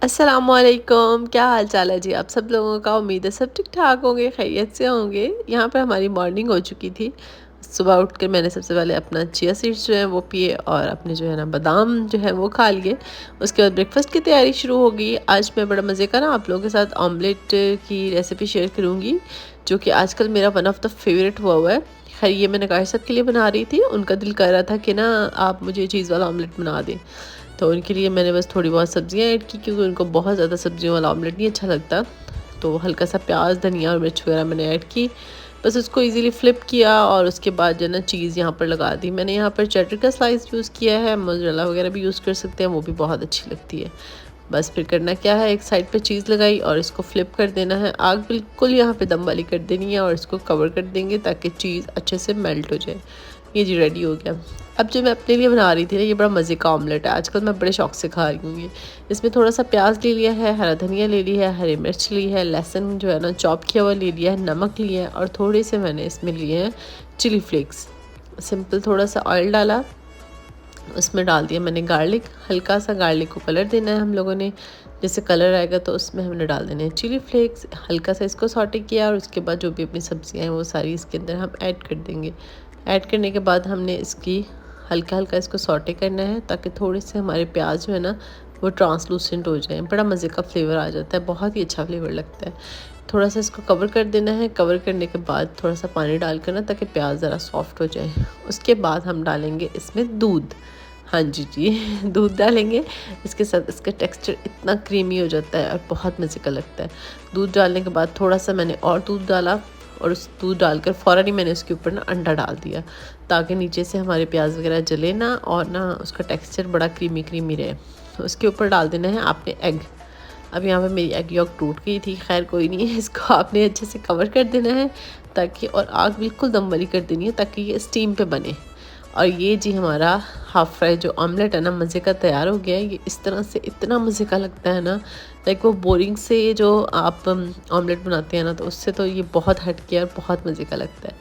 अस्सलामुअलैकुम, क्या हाल चाल है जी आप सब लोगों का। उम्मीद है सब ठीक ठाक होंगे, खैरियत से होंगे। यहाँ पर हमारी मॉर्निंग हो चुकी थी। सुबह उठकर मैंने सबसे पहले अपना चिया सीड्स जो है वो पिए और अपने जो है ना बादाम जो है वो खा लिए। उसके बाद ब्रेकफास्ट की तैयारी शुरू हो गई। आज मैं बड़ा मज़े का ना आप लोगों के साथ ऑमलेट की रेसिपी शेयर करूँगी, जो कि आजकल मेरा वन ऑफ द फेवरेट हुआ है। खैर ये मैं नकाश साहब के लिए बना रही थी, उनका दिल कर रहा था कि ना आप मुझे चीज़ वाला ऑमलेट बना दें, तो उनके लिए मैंने बस थोड़ी बहुत सब्जियां ऐड की, क्योंकि उनको बहुत ज़्यादा सब्जियों वाला ऑमलेट नहीं अच्छा लगता। तो हल्का सा प्याज, धनिया और मिर्च वगैरह मैंने ऐड की। बस उसको इजीली फ्लिप किया और उसके बाद जो है ना चीज़ यहाँ पर लगा दी। मैंने यहाँ पर चेडर का स्लाइस यूज़ किया है, मोज़रेला वगैरह भी यूज़ कर सकते हैं, वो भी बहुत अच्छी लगती है। बस फिर करना क्या है, एक साइड पे चीज़ लगाई और इसको फ्लिप कर देना है। आग बिल्कुल यहाँ पे दम वाली कर देनी है और इसको कवर कर देंगे ताकि चीज़ अच्छे से मेल्ट हो जाए। ये जी रेडी हो गया। अब जो मैं अपने लिए बना रही थी ना, ये बड़ा मज़े का ऑमलेट है, आजकल मैं बड़े शौक से खा रही हूँ ये। इसमें थोड़ा सा प्याज ले लिया है, हरा धनिया ले लिया है, हरी मिर्च ली है, लहसुन जो है ना चॉप किया हुआ ले लिया है, नमक लिया है और थोड़े से मैंने इसमें लिए हैं चिली फ्लेक्स। सिंपल थोड़ा सा ऑयल डाला, उसमें डाल दिया मैंने गार्लिक। हल्का सा गार्लिक को कलर देना है हम लोगों ने, जैसे कलर आएगा तो उसमें हमने डाल देने हैं चिली फ्लेक्स। हल्का सा इसको सॉटे किया और उसके बाद जो भी अपनी सब्जियां हैं वो सारी इसके अंदर हम ऐड कर देंगे। ऐड करने के बाद हमने इसकी हल्का हल्का इसको सॉटे करना है ताकि थोड़े से हमारे प्याज जो है ना वो ट्रांसलूसेंट हो जाए। बड़ा मज़े का फ्लेवर आ जाता है, बहुत ही अच्छा फ्लेवर लगता है। थोड़ा सा इसको कवर कर देना है। कवर करने के बाद थोड़ा सा पानी डाल कर ना, ताकि प्याज ज़रा सॉफ्ट हो जाए। उसके बाद हम डालेंगे इसमें दूध। हाँ जी दूध डालेंगे। इसके साथ इसका टेक्सचर इतना क्रीमी हो जाता है और बहुत मज़े का लगता है। दूध डालने के बाद थोड़ा सा मैंने और दूध डाला और उस दूध डालकर फ़ौरन ही मैंने उसके ऊपर ना अंडा डाल दिया, ताकि नीचे से हमारे प्याज वगैरह जले ना और ना उसका टेक्सचर बड़ा क्रीमी क्रीमी रहे। उसके ऊपर डाल देना है आपने एग। अब यहाँ पे मेरी एग यॉक टूट गई थी, खैर कोई नहीं है, इसको आपने अच्छे से कवर कर देना है ताकि, और आग बिल्कुल दम वाली कर देनी है ताकि ये स्टीम पे बने। और ये जी हमारा हाफ़ फ्राई जो ऑमलेट है ना मज़े का तैयार हो गया है। ये इस तरह से इतना मज़े का लगता है ना, लाइक वो बोरिंग से जो आप ऑमलेट बनाते हैं ना, तो उससे तो ये बहुत हट के और बहुत मज़े का लगता है।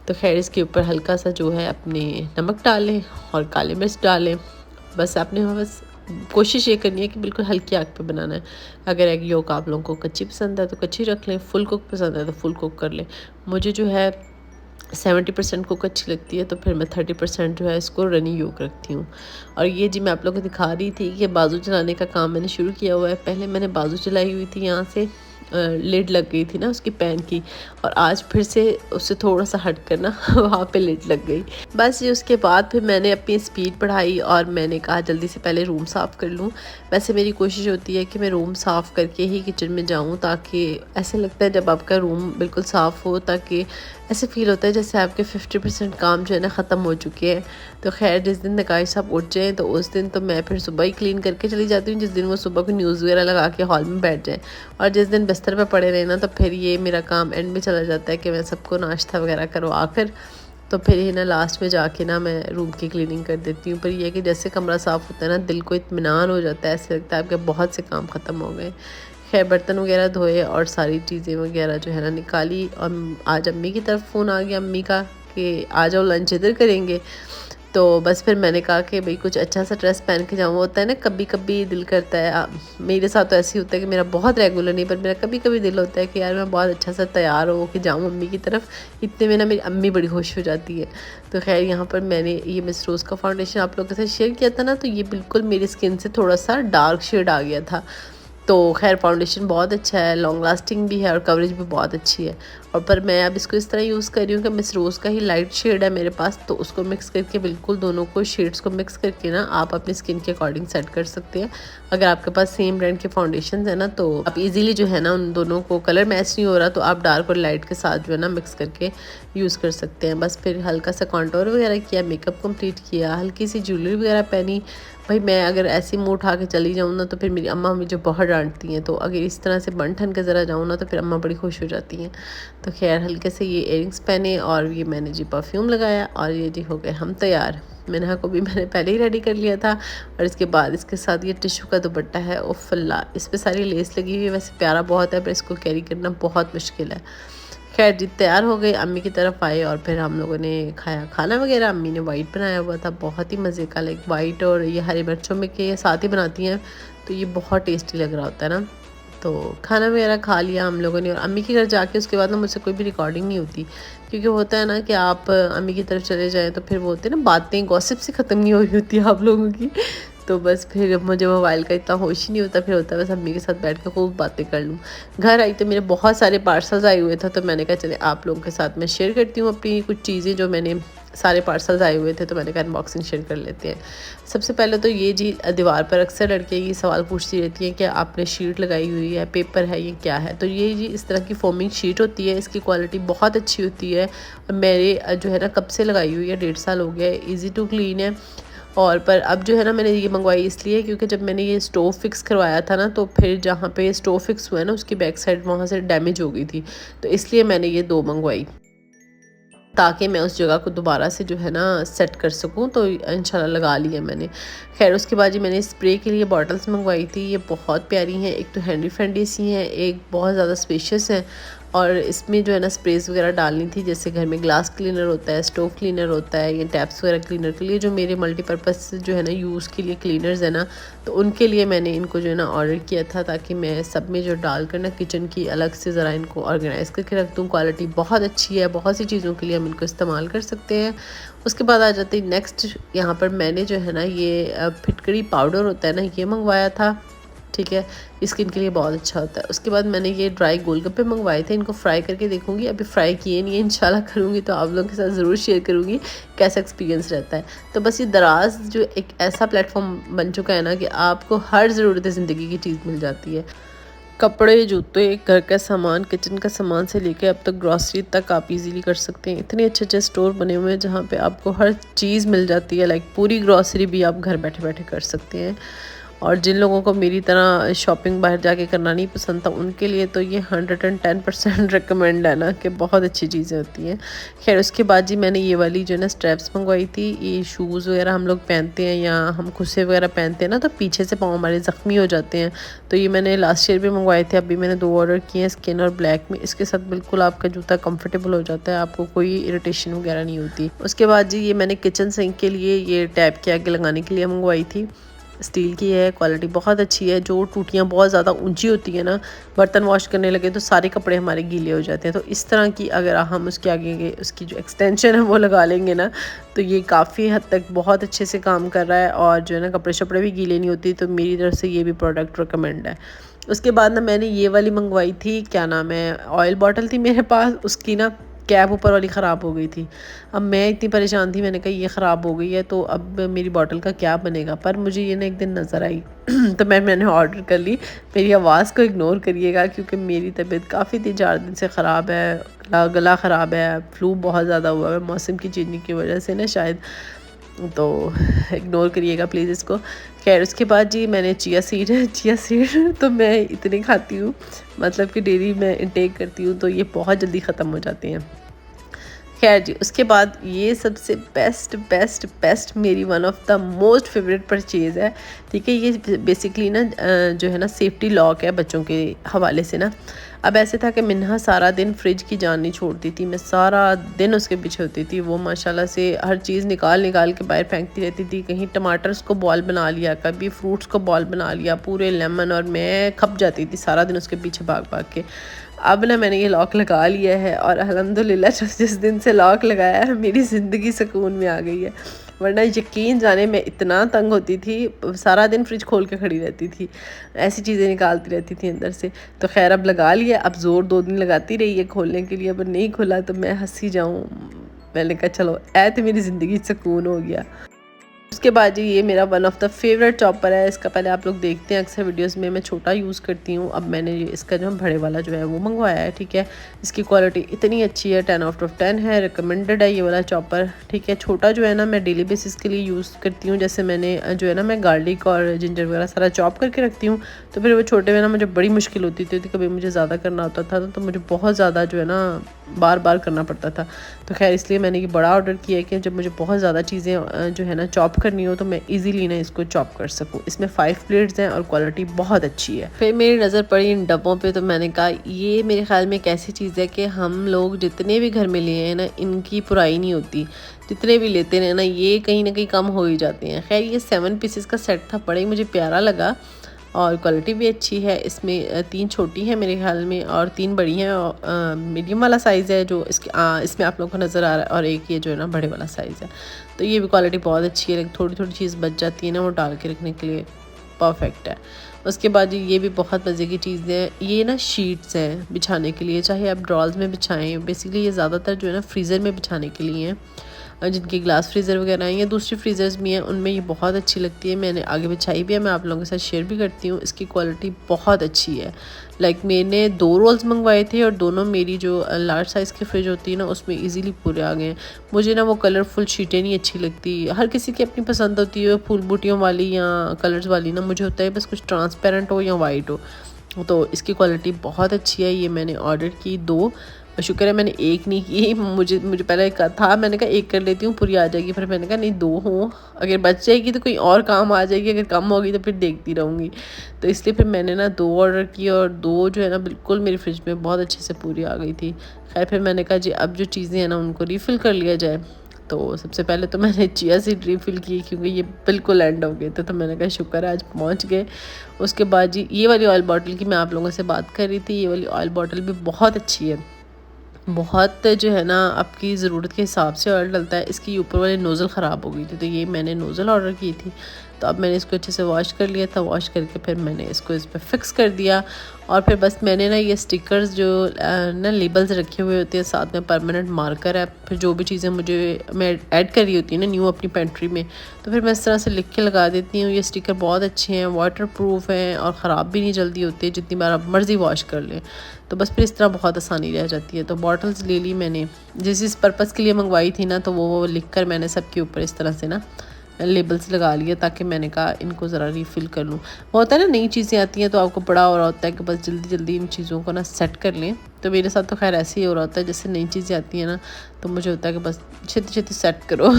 तो खैर इसके ऊपर हल्का सा जो है अपने नमक डालें और काली मिर्च डालें। बस आपने बस कोशिश ये करनी है कि बिल्कुल हल्की आग पे बनाना है। अगर एग योक आप लोगों को कच्ची पसंद है तो कच्ची रख लें, फुल कुक पसंद है तो फुल कुक कर लें। मुझे जो है 70% कुक अच्छी लगती है, तो फिर मैं 30% जो है इसको रनी योग रखती हूँ। और ये जी मैं आप लोगों को दिखा रही थी कि बाजू चलाने का काम मैंने शुरू किया हुआ है। पहले मैंने बाजू चलाई हुई थी, यहाँ से लिड लग गई थी ना उसकी पैन की, और आज फिर से उससे थोड़ा सा हट कर ना वहाँ पे लिड लग गई। बस ये उसके बाद फिर मैंने अपनी स्पीड बढ़ाई और मैंने कहा जल्दी से पहले रूम साफ़ कर लूँ। वैसे मेरी कोशिश होती है कि मैं रूम साफ़ करके ही किचन में जाऊँ, ताकि ऐसे लगता है जब आपका रूम बिल्कुल साफ़ हो, ताकि ऐसे फ़ील होता है जैसे आपके 50% काम जो है ना ख़त्म हो चुके हैं। तो खैर जिस दिन नकाश साहब उठ जाएँ तो उस दिन तो मैं फिर सुबह ही क्लीन करके चली जाती हूँ, जिस दिन वो सुबह को न्यूज़ वगैरह लगा के हॉल में बैठ जाएँ। और जिस दिन बिस्तर पे पड़े रहे ना, तो फिर ये मेरा काम एंड में चला जाता है कि मैं सबको नाश्ता वगैरह करवा कर, तो फिर ही ना लास्ट में जाके ना मैं रूम की क्लीनिंग कर देती हूँ। पर ये है कि जैसे कमरा साफ़ होता है ना, दिल को इत्मीनान हो जाता है, ऐसे लगता है आपके बहुत से काम ख़त्म हो गए। खैर बर्तन वगैरह धोए और सारी चीज़ें वगैरह जो है ना निकाली, और आज अम्मी की तरफ फ़ोन आ गया अम्मी का कि आ जाओ लंच इधर करेंगे। तो बस फिर मैंने कहा कि भाई कुछ अच्छा सा ड्रेस पहन के जाऊँ। होता है ना कभी कभी दिल करता है, मेरे साथ तो ऐसे ही होता है कि मेरा बहुत रेगुलर नहीं, पर मेरा कभी कभी दिल होता है कि यार मैं बहुत अच्छा सा तैयार हो के जाऊँ अम्मी की तरफ। इतने में ना मेरी अम्मी बड़ी खुश हो जाती है। तो खैर यहाँ पर मैंने ये मिस रोज़ का फाउंडेशन आप लोगों के साथ शेयर किया था ना, तो ये बिल्कुल मेरी स्किन से थोड़ा सा डार्क शेड आ गया था। तो खैर फाउंडेशन बहुत अच्छा है, लॉन्ग लास्टिंग भी है और कवरेज भी बहुत अच्छी है। और पर मैं अब इसको इस तरह यूज़ कर रही हूँ कि मिस रोज़ का ही लाइट शेड है मेरे पास, तो उसको मिक्स करके बिल्कुल दोनों को शेड्स को मिक्स करके ना आप अपनी स्किन के अकॉर्डिंग सेट कर सकते हैं। अगर आपके पास सेम ब्रांड के फाउंडेशन है ना, तो आप इजीली जो है ना उन दोनों को कलर मैच नहीं हो रहा तो आप डार्क और लाइट के साथ जो है ना मिक्स करके यूज़ कर सकते हैं। बस फिर हल्का सा कॉन्टोर वगैरह किया, मेकअप कंप्लीट किया, हल्की सी ज्वेलरी वगैरह पहनी। भाई मैं अगर ऐसी मुँह उठा के चली जाऊँ ना, तो फिर मेरी अम्मा मुझे बहुत डांटती हैं, तो अगर इस तरह से बन ठन के ज़रा जाऊँ ना, तो फिर अम्मा बड़ी खुश हो जाती हैं। तो खैर हल्के से ये इयरिंग्स पहने और ये मैंने जी परफ्यूम लगाया और ये जी हो गए हम तैयार। मैंने को भी मैंने पहले ही रेडी कर लिया था। और इसके बाद इसके साथ ये टिश्यू का दुपट्टा है, उफ़ अल्लाह, इस पर सारी लेस लगी हुई है। वैसे प्यारा बहुत है पर इसको कैरी करना बहुत मुश्किल है। खैर जी तैयार हो गए, अम्मी की तरफ आए और फिर हम लोगों ने खाया खाना वगैरह। अम्मी ने वाइट बनाया हुआ था, बहुत ही मज़े का, लाइक वाइट और ये हरी मिर्चों में के साथ ही बनाती हैं, तो ये बहुत टेस्टी लग रहा होता है ना। तो खाना वगैरह खा लिया हम लोगों ने, और अम्मी के घर जाके उसके बाद ना मुझसे कोई भी रिकॉर्डिंग नहीं होती, क्योंकि होता है ना कि आप अम्मी की तरफ चले जाएँ तो फिर वो होते हैं ना बातें, गॉसिप से ख़त्म नहीं हो रही होती है आप लोगों की। तो बस फिर मुझे मोबाइल का इतना होश ही नहीं होता, फिर होता है बस अम्मी के साथ बैठ के खूब बातें कर लूँ। घर आई तो मेरे बहुत सारे पार्सल्स आए हुए थे, तो मैंने कहा चले आप लोगों के साथ मैं शेयर करती हूँ अपनी कुछ चीज़ें जो मैंने, सारे पार्सल्स आए हुए थे तो मैंने कहा अनबॉक्सिंग शेयर कर लेते हैं। सबसे पहले तो ये जी, दीवार पर अक्सर लड़कियाँ ये सवाल पूछती रहती हैं कि आपने शीट लगाई हुई है, पेपर है, ये क्या है। तो ये जी इस तरह की फोमिंग शीट होती है, इसकी क्वालिटी बहुत अच्छी होती है, और मेरे जो है ना कब से लगाई हुई है, 1.5 साल हो गया है, ईज़ी टू क्लीन है। और पर अब जो है ना मैंने ये मंगवाई इसलिए क्योंकि जब मैंने ये स्टोव फिक्स करवाया था ना, तो फिर जहाँ पे स्टोव फिक्स हुआ है ना उसकी बैक साइड वहाँ से डैमेज हो गई थी, तो इसलिए मैंने ये 2 मंगवाई, ताकि मैं उस जगह को दोबारा से जो है ना सेट कर सकूं। तो इंशाल्लाह लगा लिया मैंने। खैर उसके बाद जी मैंने स्प्रे के लिए बॉटल्स मंगवाई थी, ये बहुत प्यारी हैं, एक तो हैंडी फ्रेंडी सी हैं, एक बहुत ज़्यादा स्पेशियस हैं, और इसमें जो है ना स्प्रेस वगैरह डालनी थी, जैसे घर में ग्लास क्लीनर होता है, स्टोव क्लीनर होता है, या टैप्स वगैरह क्लीनर के लिए, जो मेरे मल्टीपर्पज़ जो है ना यूज़ के लिए क्लीनर्स है ना, तो उनके लिए मैंने इनको जो है ना ऑर्डर किया था, ताकि मैं सब में जो डाल कर ना किचन की अलग से ज़रा इनको ऑर्गेनाइज़ करके रख दूँ। क्वालिटी बहुत अच्छी है, बहुत सी चीज़ों के लिए हम इनको इस्तेमाल कर सकते हैं। उसके बाद आ जाते हैं नेक्स्ट, यहाँ पर मैंने जो है ना ये फिटकरी पाउडर होता है ना, ये मंगवाया था, ठीक है, स्किन के लिए बहुत अच्छा होता है। उसके बाद मैंने ये ड्राई गोलगप्पे मंगवाए थे, इनको फ्राई करके देखूंगी, अभी फ्राई किए नहीं है, इंशाल्लाह करूँगी तो आप लोगों के साथ ज़रूर शेयर करूँगी कैसा एक्सपीरियंस रहता है। तो बस ये दराज जो एक ऐसा प्लेटफॉर्म बन चुका है ना कि आपको हर ज़रूरत ज़िंदगी की चीज़ मिल जाती है। कपड़े, जूते, घर का सामान, किचन का सामान से लेके अब तक ग्रॉसरी तक आप इजीली कर सकते हैं। इतने अच्छे अच्छे स्टोर बने हुए हैं जहाँ पे आपको हर चीज़ मिल जाती है, लाइक पूरी ग्रॉसरी भी आप घर बैठे बैठे कर सकते हैं। और जिन लोगों को मेरी तरह शॉपिंग बाहर जाके करना नहीं पसंद था, उनके लिए तो ये 110% रिकमेंड है ना, कि बहुत अच्छी चीज़ें होती हैं। खैर उसके बाद जी मैंने ये वाली जो है ना स्ट्रैप्स मंगवाई थी। ये शूज़ वगैरह हम लोग पहनते हैं या हम खुसे वगैरह पहनते हैं ना, तो पीछे से पाँव हमारे ज़ख्मी हो जाते हैं, तो ये मैंने लास्ट ईयर भी मंगवाए थे। अभी मैंने 2 ऑर्डर किए हैं, स्किन और ब्लैक में। इसके साथ बिल्कुल आपका जूता कंफर्टेबल हो जाता है, आपको कोई इरिटेशन वगैरह नहीं होती। उसके बाद जी ये मैंने किचन सिंक के लिए ये टैप के आगे लगाने के लिए मंगवाई थी, स्टील की है, क्वालिटी बहुत अच्छी है। जो टूटियाँ बहुत ज़्यादा ऊंची होती है ना, बर्तन वॉश करने लगे तो सारे कपड़े हमारे गीले हो जाते हैं, तो इस तरह की अगर हम उसके आगे उसकी जो एक्सटेंशन है वो लगा लेंगे ना, तो ये काफ़ी हद तक बहुत अच्छे से काम कर रहा है, और जो है ना कपड़े शपड़े भी गीले नहीं होती। तो मेरी तरफ से ये भी प्रोडक्ट रिकमेंड है। उसके बाद ना मैंने ये वाली मंगवाई थी, क्या नाम है, ऑयल बॉटल थी मेरे पास, उसकी ना कैप ऊपर वाली ख़राब हो गई थी। अब मैं इतनी परेशान थी, मैंने कहा ये ख़राब हो गई है तो अब मेरी बॉटल का क्या बनेगा। पर मुझे ये ना एक दिन नज़र आई तो मैंने ऑर्डर कर ली। मेरी आवाज़ को इग्नोर करिएगा, क्योंकि मेरी तबीयत काफ़ी 3-4 दिन से ख़राब है, गला ख़राब है, फ्लू बहुत ज़्यादा हुआ है मौसम की चेंजिंग की वजह से ना शायद, तो इग्नोर करिएगा प्लीज़ इसको। खैर उसके बाद जी मैंने चिया सीड तो मैं इतने खाती हूँ, मतलब कि डेली मैं इंटेक करती हूँ, तो ये बहुत जल्दी ख़त्म हो जाते हैं। खैर जी उसके बाद ये सबसे बेस्ट मेरी one of the most favourite purchase है, ठीक है। ये बेसिकली ना जो है ना सेफ्टी लॉक है बच्चों के हवाले से ना। अब ऐसे था कि मिन्हा सारा दिन फ्रिज की जान नहीं छोड़ती थी, मैं सारा दिन उसके पीछे होती थी। वो माशाल्लाह से हर चीज़ निकाल के बाहर फेंकती रहती थी, कहीं टमाटर्स को बॉल बना लिया, कभी फ्रूट्स को बॉल बना लिया, पूरे लेमन, और मैं खप जाती थी सारा दिन उसके पीछे भाग के। अब ना मैंने ये लॉक लगा लिया है, और अल्हम्दुलिल्लाह जिस दिन से लॉक लगाया है मेरी ज़िंदगी सुकून में आ गई है। वरना यकीन जाने मैं इतना तंग होती थी, सारा दिन फ्रिज खोल के खड़ी रहती थी, ऐसी चीज़ें निकालती रहती थी अंदर से। तो खैर अब लगा लिया, अब ज़ोर 2 दिन लगाती रही है खोलने के लिए, अब नहीं खुला तो मैं हंसी जाऊँ। मैंने कहा चलो ऐ तो मेरी ज़िंदगी सुकून हो गया। उसके बाद जी ये मेरा one of the favourite chopper है। इसका पहले आप लोग देखते हैं अक्सर वीडियोस में मैं छोटा यूज़ करती हूँ, अब मैंने इसका जो बड़े वाला जो है वो मंगवाया है, ठीक है। इसकी क्वालिटी इतनी अच्छी है, 10 आउट ऑफ 10 है, रिकमेंडेड है ये वाला चॉपर, ठीक है। छोटा जो है ना मैं डेली बेसिस के लिए यूज़ करती हूँ, जैसे मैंने जो है ना मैं गार्लिक और जिंजर वगैरह सारा चॉप करके रखती हूँ, तो फिर वो छोटे में ना मुझे बड़ी मुश्किल होती थी, कभी मुझे ज़्यादा करना होता था तो मुझे बहुत ज़्यादा जो है ना बार बार करना पड़ता था। तो खैर इसलिए मैंने ये बड़ा ऑर्डर किया है कि जब मुझे बहुत ज़्यादा चीज़ें जो है ना चॉप करनी हो तो मैं इजीली ना इसको चॉप कर सकूँ। इसमें 5 प्लेट्स हैं और क्वालिटी बहुत अच्छी है। फिर मेरी नज़र पड़ी इन डब्बों पे, तो मैंने कहा ये मेरे ख्याल में एक ऐसी चीज़ है कि हम लोग जितने भी घर में लिए हैं ना, इनकी पुराई नहीं होती। जितने भी लेते हैं ना, ये कहीं ना कहीं कम हो ही जाते हैं। खैर ये 7 पीसेस का सेट था, बड़ा ही मुझे प्यारा लगा और क्वालिटी भी अच्छी है। इसमें 3 छोटी हैं मेरे ख्याल में और 3 बड़ी हैं, और मीडियम वाला साइज़ है जो इसमें आप लोगों को नज़र आ रहा है, और एक ये जो है ना बड़े वाला साइज़ है। तो ये भी क्वालिटी बहुत अच्छी है। थोड़ी थोड़ी चीज़ बच जाती है ना, वो डाल के रखने के लिए परफेक्ट है। उसके बाद ये भी बहुत मज़े की चीज़ है। ये ना शीट्स हैं बिछाने के लिए, चाहे आप ड्रॉल्स में बिछाएं। बेसिकली ये ज़्यादातर जो है ना फ्रीज़र में बिछाने के लिए हैं, जिनके ग्लास फ्रीज़र वगैरह हैं या दूसरी फ्रीज़र्स भी हैं, उनमें ये बहुत अच्छी लगती है। मैंने आगे बिछाई भी है, मैं आप लोगों के साथ शेयर भी करती हूँ। इसकी क्वालिटी बहुत अच्छी है। मैंने 2 रोल्स मंगवाए थे और दोनों मेरी जो लार्ज साइज़ की फ्रिज होती है ना, उसमें इजीली पूरे आ गए हैं। मुझे ना वो कलरफुल शीटें नहीं अच्छी लगती, हर किसी की अपनी पसंद होती है, फूल बूटियों वाली या कलर्स वाली ना। मुझे होता है बस कुछ ट्रांसपेरेंट हो या वाइट हो। तो इसकी क्वालिटी बहुत अच्छी है। ये मैंने ऑर्डर की 2, शुक्र है मैंने एक नहीं की। मुझे पहले एक था, मैंने कहा एक कर लेती हूँ, पूरी आ जाएगी। फिर मैंने कहा नहीं 2 हों, अगर बच जाएगी तो कोई और काम आ जाएगी, अगर कम होगी तो फिर देखती रहूँगी। तो इसलिए फिर मैंने ना 2 ऑर्डर की और 2 जो है ना बिल्कुल मेरी फ्रिज में बहुत अच्छे से पूरी आ गई थी। खैर फिर मैंने कहा जी अब जो चीज़ें हैं ना उनको रीफ़िल कर लिया जाए। तो सबसे पहले तो मैंने चिया सीड रीफ़िल की, क्योंकि ये बिल्कुल एंड हो गए थे। तो मैंने कहा शुक्र है आज पहुंच गए। उसके बाद जी ये वाली ऑयल बॉटल की मैं आप लोगों से बात कर रही थी। ये वाली ऑयल बॉटल भी बहुत अच्छी है, बहुत जो है ना आपकी ज़रूरत के हिसाब से ऑयल डलता है। इसकी ऊपर वाली नोज़ल ख़राब हो गई थी, तो ये मैंने नोज़ल ऑर्डर की थी। तो अब मैंने इसको अच्छे से वॉश कर लिया था। वॉश करके फिर मैंने इसको इस पर फिक्स कर दिया, और फिर बस मैंने ना ये स्टिकर्स जो ना लेबल्स रखे हुए होते हैं, साथ में परमानेंट मार्कर है। फिर जो भी चीज़ें मैं ऐड कर रही होती है ना न्यू अपनी पेंट्री में, तो फिर मैं इस तरह से लिख के लगा देती हूँ। ये स्टिकर बहुत अच्छे हैं, वाटर प्रूफ हैं और ख़राब भी नहीं जल्दी होते, जितनी बार आप मर्ज़ी वॉश कर लें। तो बस फिर इस तरह बहुत आसानी रह जाती है। तो बॉटल्स ले ली मैंने, जिस पर्पज़ के लिए मंगवाई थी ना, तो वो लिख कर मैंने सबके ऊपर इस तरह से ना लेबल्स लगा लिए, ताकि मैंने कहा इनको ज़रा रीफ़िल कर लूँ। वो होता है ना नई चीज़ें आती हैं तो आपको बड़ा हो रहा होता है कि बस जल्दी जल्दी इन चीज़ों को ना सेट कर लें। तो मेरे साथ तो खैर ऐसे ही हो रहा होता है, जैसे नई चीज़ें आती हैं ना तो मुझे होता है कि बस छेती छेती सेट करो।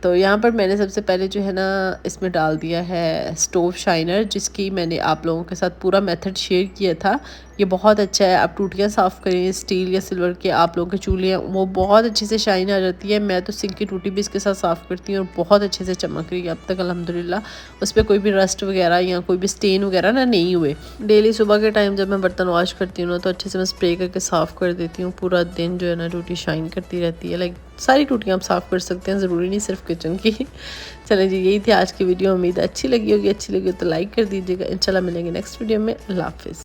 तो यहाँ पर मैंने सबसे पहले जो है ना इसमें डाल दिया है स्टोव शाइनर, जिसकी मैंने आप लोगों के साथ पूरा मेथड शेयर किया था। ये बहुत अच्छा है। आप टूटियाँ साफ़ करें, स्टील या सिल्वर के आप लोगों के चूल्हे हैं, वो बहुत अच्छे से शाइन आ जाती है। मैं तो सिंक की टूटी भी इसके साथ साफ़ करती हूँ और बहुत अच्छे से चमक रही है अब तक अल्हम्दुलिल्लाह। उस पर कोई भी रस्ट वगैरह या कोई भी स्टेन वगैरह ना नहीं हुए। डेली सुबह के टाइम जब मैं बर्तन वॉश करती हूँ ना, तो अच्छे से मैं स्प्रे करके साफ़ कर देती हूँ। पूरा दिन जो है ना टूटी शाइन करती रहती है। सारी टूटियाँ आप साफ़ कर सकते हैं, ज़रूरी नहीं सिर्फ किचन की। चलें जी, यही थी आज की वीडियो। उम्मीद अच्छी लगी होगी। अच्छी लगी हो तो लाइक कर दीजिएगा। इंशाल्लाह मिलेंगे नेक्स्ट वीडियो में। अल्लाह हाफ़िज़।